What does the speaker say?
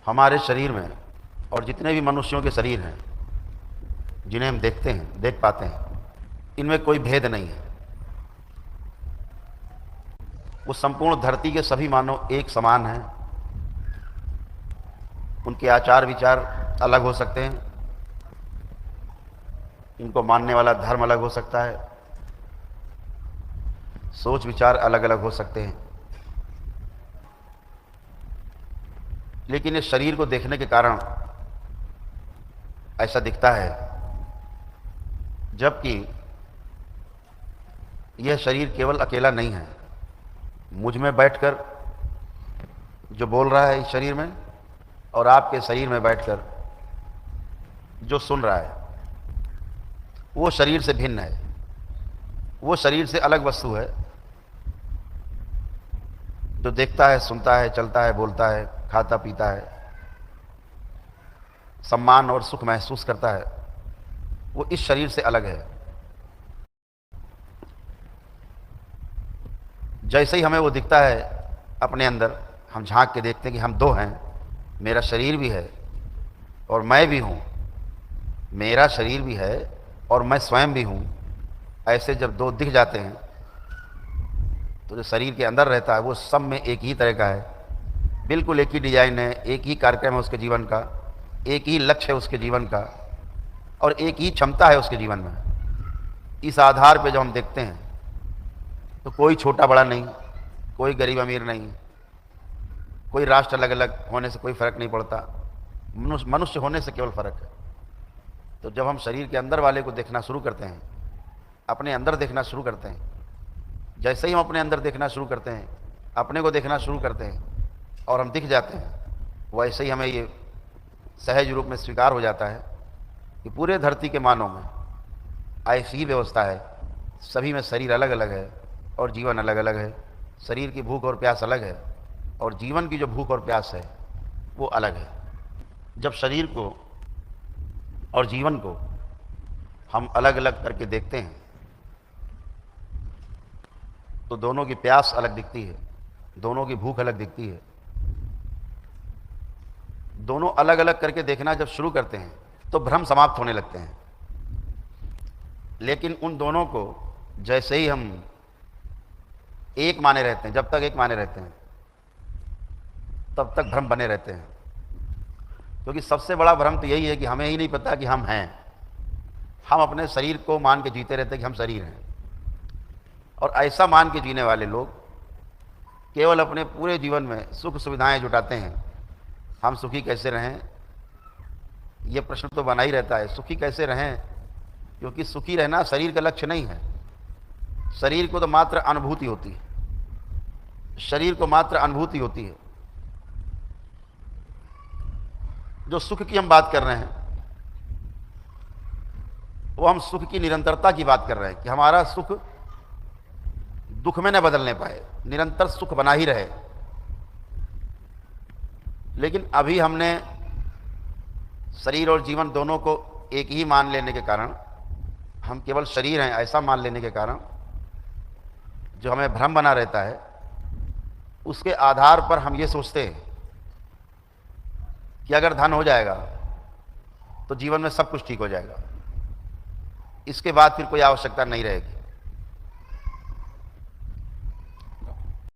हमारे शरीर में और जितने भी मनुष्यों के शरीर हैं जिन्हें हम देखते हैं, देख पाते हैं, इनमें कोई भेद नहीं है। वो संपूर्ण धरती के सभी मानव एक समान हैं। उनके आचार विचार अलग हो सकते हैं, उनको मानने वाला धर्म अलग हो सकता है, सोच विचार अलग अलग हो सकते हैं, लेकिन इस शरीर को देखने के कारण ऐसा दिखता है, जबकि यह शरीर केवल अकेला नहीं है। मुझ में बैठकर जो बोल रहा है इस शरीर में, और आपके शरीर में बैठकर जो सुन रहा है, वो शरीर से भिन्न है, वो शरीर से अलग वस्तु है। जो देखता है, सुनता है, चलता है, बोलता है, खाता पीता है, सम्मान और सुख महसूस करता है, वो इस शरीर से अलग है। जैसे ही हमें वो दिखता है अपने अंदर, हम झांक के देखते हैं कि हम दो हैं, मेरा शरीर भी है और मैं भी हूँ, मेरा शरीर भी है और मैं स्वयं भी हूँ। ऐसे जब दो दिख जाते हैं तो जो शरीर के अंदर रहता है वो सब में एक ही तरह का है, बिल्कुल एक ही डिजाइन है, एक ही कार्यक्रम है उसके जीवन का, एक ही लक्ष्य है उसके जीवन का, और एक ही क्षमता है उसके जीवन में। इस आधार पे जब हम देखते हैं तो कोई छोटा बड़ा नहीं, कोई गरीब अमीर नहीं, कोई राष्ट्र अलग अलग होने से कोई फर्क नहीं पड़ता, मनुष्य होने से केवल फर्क है। तो जब हम शरीर के अंदर वाले को देखना शुरू करते हैं, अपने अंदर देखना शुरू करते हैं, जैसे ही हम अपने अंदर देखना शुरू करते हैं, अपने को देखना शुरू करते हैं और हम दिख जाते हैं, वैसे ही हमें ये सहज रूप में स्वीकार हो जाता है कि पूरे धरती के मानव में ऐसी ही व्यवस्था है। सभी में शरीर अलग अलग है और जीवन अलग अलग है। शरीर की भूख और प्यास अलग है और जीवन की जो भूख और प्यास है वो अलग है। जब शरीर को और जीवन को हम अलग अलग करके देखते हैं तो दोनों की प्यास अलग दिखती है, दोनों की भूख अलग दिखती है। दोनों अलग अलग करके देखना जब शुरू करते हैं तो भ्रम समाप्त होने लगते हैं। लेकिन उन दोनों को जैसे ही हम एक माने रहते हैं, जब तक एक माने रहते हैं तब तक भ्रम बने रहते हैं, क्योंकि सबसे बड़ा भ्रम तो यही है कि हमें ही नहीं पता कि हम हैं। हम अपने शरीर को मान के जीते रहते हैं कि हम शरीर हैं, और ऐसा मान के जीने वाले लोग केवल अपने पूरे जीवन में सुख सुविधाएं जुटाते हैं। हम सुखी कैसे रहें, ये प्रश्न तो बना ही रहता है, सुखी कैसे रहें, क्योंकि सुखी रहना शरीर का लक्ष्य नहीं है। शरीर को तो मात्र अनुभूति होती है, शरीर को मात्र अनुभूति होती है। जो सुख की हम बात कर रहे हैं वो हम सुख की निरंतरता की बात कर रहे हैं कि हमारा सुख दुख में न बदलने पाए, निरंतर सुख बना ही रहे। लेकिन अभी हमने शरीर और जीवन दोनों को एक ही मान लेने के कारण, हम केवल शरीर हैं ऐसा मान लेने के कारण जो हमें भ्रम बना रहता है, उसके आधार पर हम ये सोचते हैं कि अगर धन हो जाएगा तो जीवन में सब कुछ ठीक हो जाएगा, इसके बाद फिर कोई आवश्यकता नहीं रहेगी।